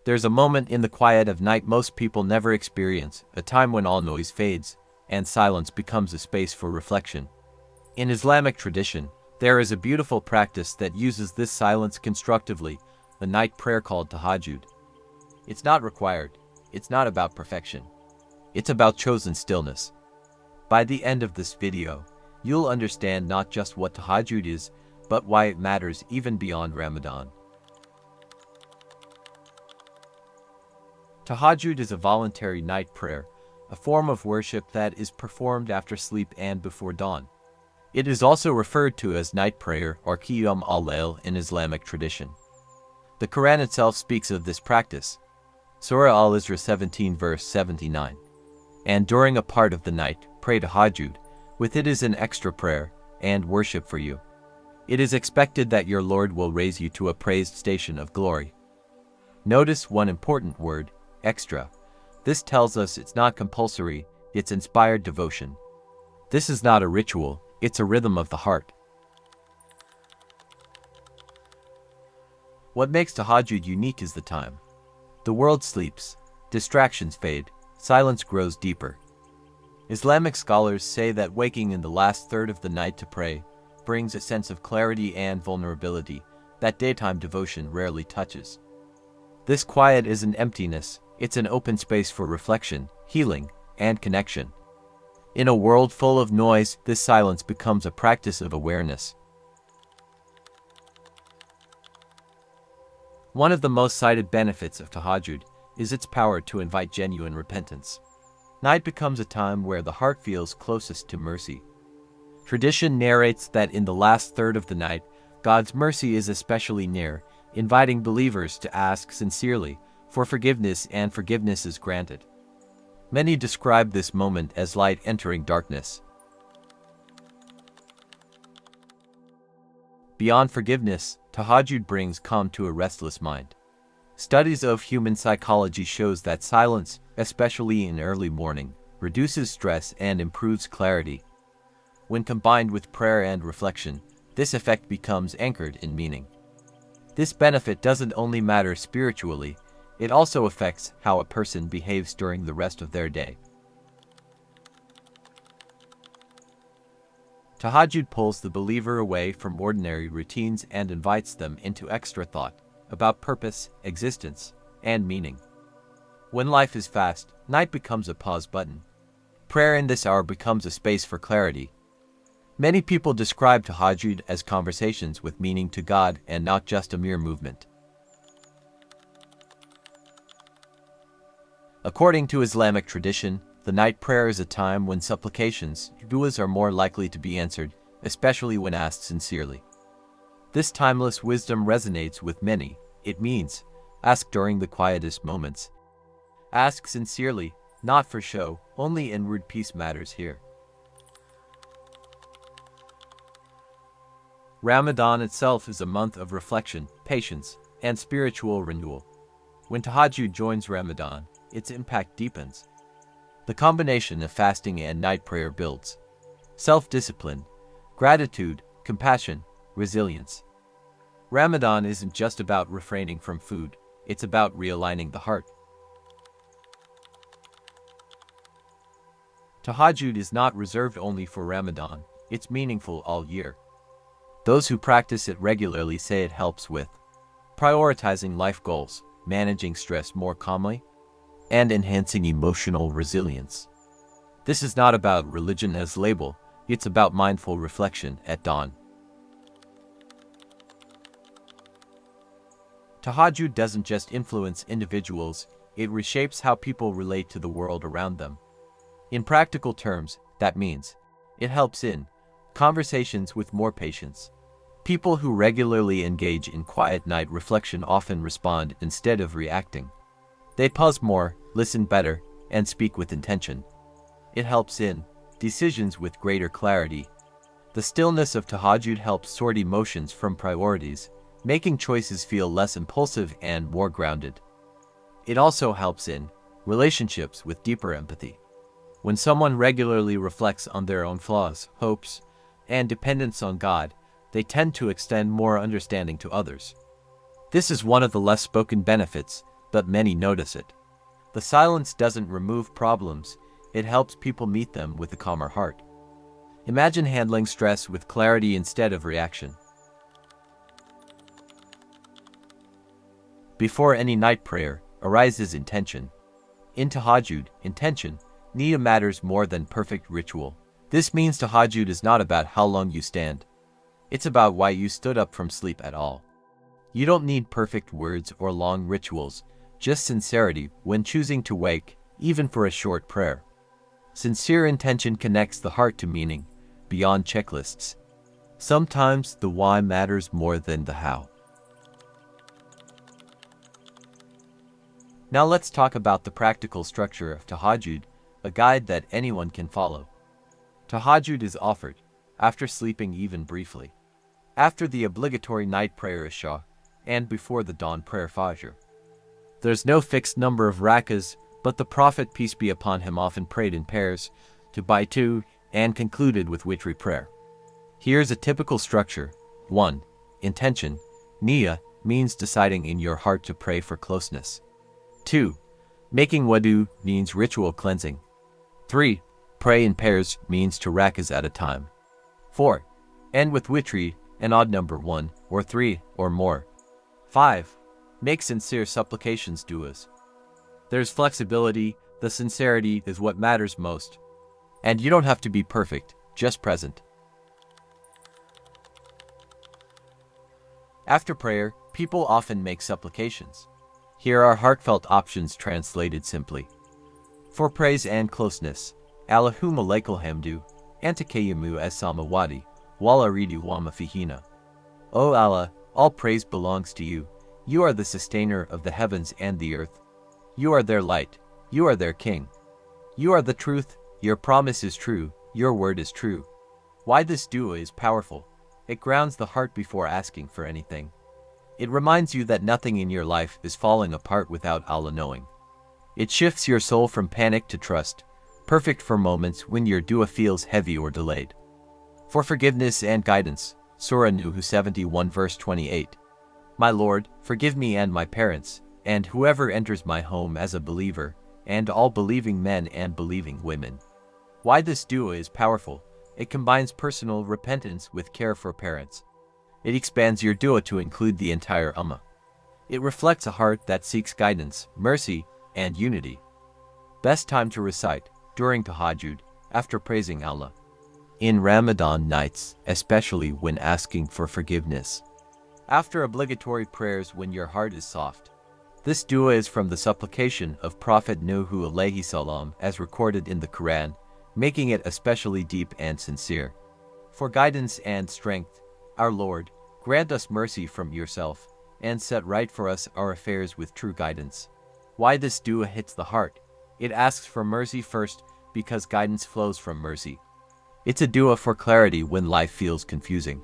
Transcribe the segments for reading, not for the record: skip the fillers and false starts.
There's a moment in the quiet of night most people never experience, a time when all noise fades, and silence becomes a space for reflection. In Islamic tradition, there is a beautiful practice that uses this silence constructively, the night prayer called Tahajjud. It's not required, it's not about perfection. It's about chosen stillness. By the end of this video, you'll understand not just what Tahajjud is, but why it matters even beyond Ramadan. Tahajjud is a voluntary night prayer, a form of worship that is performed after sleep and before dawn. It is also referred to as night prayer or Qiyam al-Layl in Islamic tradition. The Qur'an itself speaks of this practice. Surah Al-Isra 17 verse 79. And during a part of the night, pray Tahajjud. With it is an extra prayer and worship for you. It is expected that your Lord will raise you to a praised station of glory. Notice one important word, extra. This tells us it's not compulsory, it's inspired devotion. This is not a ritual, it's a rhythm of the heart. What makes Tahajjud unique is the time. The world sleeps, distractions fade, silence grows deeper. Islamic scholars say that waking in the last third of the night to pray brings a sense of clarity and vulnerability that daytime devotion rarely touches. This quiet isn't emptiness, it's an open space for reflection, healing, and connection. In a world full of noise, this silence becomes a practice of awareness. One of the most cited benefits of Tahajjud is its power to invite genuine repentance. Night becomes a time where the heart feels closest to mercy. Tradition narrates that in the last third of the night, God's mercy is especially near, inviting believers to ask sincerely for forgiveness, and forgiveness is granted. Many describe this moment as light entering darkness. Beyond forgiveness, Tahajjud brings calm to a restless mind. Studies of human psychology shows that silence, especially in early morning, reduces stress and improves clarity. When combined with prayer and reflection, this effect becomes anchored in meaning. This benefit doesn't only matter spiritually, it also affects how a person behaves during the rest of their day. Tahajjud pulls the believer away from ordinary routines and invites them into extra thought about purpose, existence, and meaning. When life is fast, night becomes a pause button. Prayer in this hour becomes a space for clarity. Many people describe Tahajjud as conversations with meaning to God and not just a mere movement. According to Islamic tradition, the night prayer is a time when supplications, duās, are more likely to be answered, especially when asked sincerely. This timeless wisdom resonates with many. It means, ask during the quietest moments. Ask sincerely, not for show, only inward peace matters here. Ramadan itself is a month of reflection, patience, and spiritual renewal. When Tahajjud joins Ramadan, its impact deepens. The combination of fasting and night prayer builds self-discipline, gratitude, compassion, resilience. Ramadan isn't just about refraining from food, it's about realigning the heart. Tahajjud is not reserved only for Ramadan, it's meaningful all year. Those who practice it regularly say it helps with prioritizing life goals, managing stress more calmly, and enhancing emotional resilience. This is not about religion as label, it's about mindful reflection at dawn. Tahajjud doesn't just influence individuals, it reshapes how people relate to the world around them. In practical terms, that means it helps in conversations with more patience. People who regularly engage in quiet night reflection often respond instead of reacting. They pause more, listen better, and speak with intention. It helps in decisions with greater clarity. The stillness of Tahajjud helps sort emotions from priorities, making choices feel less impulsive and more grounded. It also helps in relationships with deeper empathy. When someone regularly reflects on their own flaws, hopes, and dependence on God, they tend to extend more understanding to others. This is one of the less spoken benefits. but many notice it. The silence doesn't remove problems, it helps people meet them with a calmer heart. Imagine handling stress with clarity instead of reaction. Before any night prayer arises intention. In Tahajjud, intention, niyya matters more than perfect ritual. This means Tahajjud is not about how long you stand. It's about why you stood up from sleep at all. You don't need perfect words or long rituals, just sincerity when choosing to wake, even for a short prayer. Sincere intention connects the heart to meaning, beyond checklists. Sometimes the why matters more than the how. Now let's talk about the practical structure of Tahajjud, a guide that anyone can follow. Tahajjud is offered after sleeping even briefly, after the obligatory night prayer Isha, and before the dawn prayer Fajr. There's no fixed number of rakas, but the Prophet, peace be upon him, often prayed in pairs, to by two, and concluded with witri prayer. Here's a typical structure. 1. Intention. Niyya means deciding in your heart to pray for closeness. 2. Making wudu means ritual cleansing. 3. Pray in pairs means 2 rakas at a time. 4. End with witri, an odd number 1 or 3 or more. 5. Make sincere supplications du'ās. There's flexibility, the sincerity is what matters most. And you don't have to be perfect, just present. After prayer, people often make supplications. Here are heartfelt options translated simply. For praise and closeness, Allahumma lakal hamdu, antakayamu as samawati, wala ridu wama fihina. O Allah, all praise belongs to you. You are the sustainer of the heavens and the earth. You are their light. You are their king. You are the truth. Your promise is true. Your word is true. Why this dua is powerful. It grounds the heart before asking for anything. It reminds you that nothing in your life is falling apart without Allah knowing. It shifts your soul from panic to trust, perfect for moments when your dua feels heavy or delayed. For forgiveness and guidance, Surah Nuh 71 verse 28. My Lord, forgive me and my parents, and whoever enters my home as a believer, and all believing men and believing women. Why this dua is powerful. It combines personal repentance with care for parents. It expands your dua to include the entire ummah. It reflects a heart that seeks guidance, mercy, and unity. Best time to recite, during Tahajjud, after praising Allah. In Ramadan nights, especially when asking for forgiveness. After obligatory prayers when your heart is soft. This dua is from the supplication of Prophet Nuh alayhi salam as recorded in the Qur'an, making it especially deep and sincere. For guidance and strength, our Lord, grant us mercy from yourself, and set right for us our affairs with true guidance. Why this dua hits the heart? It asks for mercy first because guidance flows from mercy. It's a dua for clarity when life feels confusing.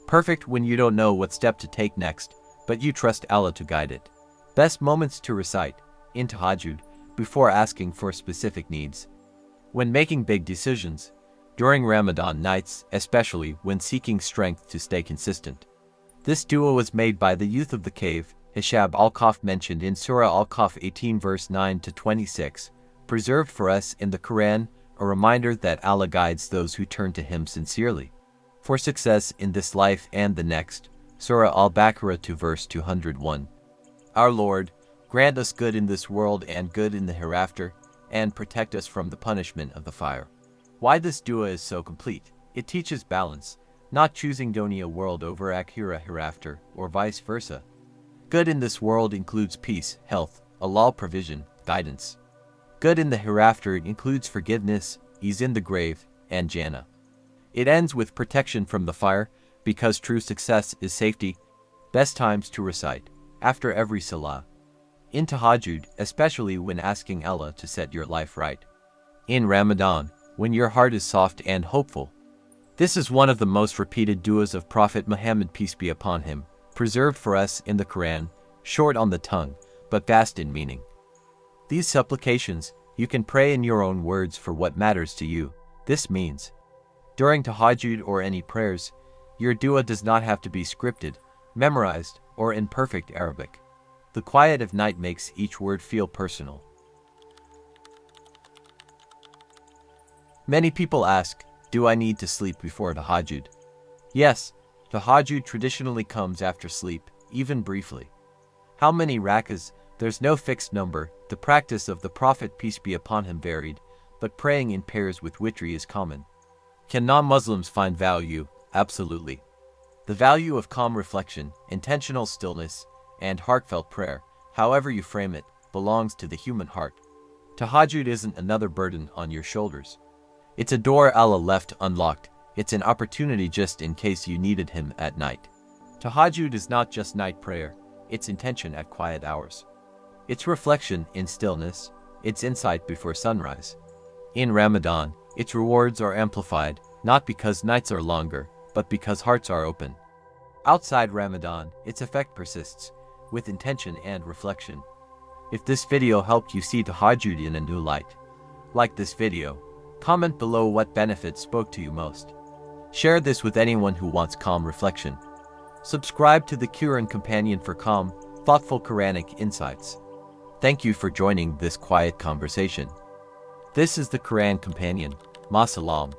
Perfect when you don't know what step to take next, but you trust Allah to guide it. Best moments to recite, in Tahajjud, before asking for specific needs. When making big decisions, during Ramadan nights, especially when seeking strength to stay consistent. This dua was made by the youth of the cave, Hishab al-Kahf mentioned in Surah al-Kahf 18 verse 9 to 26, preserved for us in the Qur'an, a reminder that Allah guides those who turn to Him sincerely. For success in this life and the next, Surah al-Baqarah 2 verse 201. Our Lord, grant us good in this world and good in the hereafter, and protect us from the punishment of the fire. Why this dua is so complete? It teaches balance, not choosing dunya world over akhirah hereafter, or vice versa. Good in this world includes peace, health, halal provision, guidance. Good in the hereafter includes forgiveness, ease in the grave, and Jannah. It ends with protection from the fire, because true success is safety. Best times to recite, after every salah. In Tahajjud, especially when asking Allah to set your life right. In Ramadan, when your heart is soft and hopeful. This is one of the most repeated du'as of Prophet Muhammad, peace be upon him, preserved for us in the Qur'an, short on the tongue, but vast in meaning. These supplications, you can pray in your own words for what matters to you. This means, during Tahajjud or any prayers, your dua does not have to be scripted, memorized, or in perfect Arabic. The quiet of night makes each word feel personal. Many people ask, do I need to sleep before Tahajjud? Yes, Tahajjud traditionally comes after sleep, even briefly. How many rakahs? There's no fixed number. The practice of the Prophet peace be upon him varied, but praying in pairs with witri is common. Can non-Muslims find value? Absolutely. The value of calm reflection, intentional stillness, and heartfelt prayer, however you frame it, belongs to the human heart. Tahajjud isn't another burden on your shoulders. It's a door Allah left unlocked. It's an opportunity just in case you needed him at night. Tahajjud is not just night prayer, it's intention at quiet hours. It's reflection in stillness, it's insight before sunrise. In Ramadan, its rewards are amplified, not because nights are longer, but because hearts are open. Outside Ramadan, its effect persists, with intention and reflection. If this video helped you see Tahajjud in a new light, like this video, comment below what benefits spoke to you most. Share this with anyone who wants calm reflection. Subscribe to the Qur'an Companion for calm, thoughtful Quranic insights. Thank you for joining this quiet conversation. This is the Qur'an Companion. Ma salam.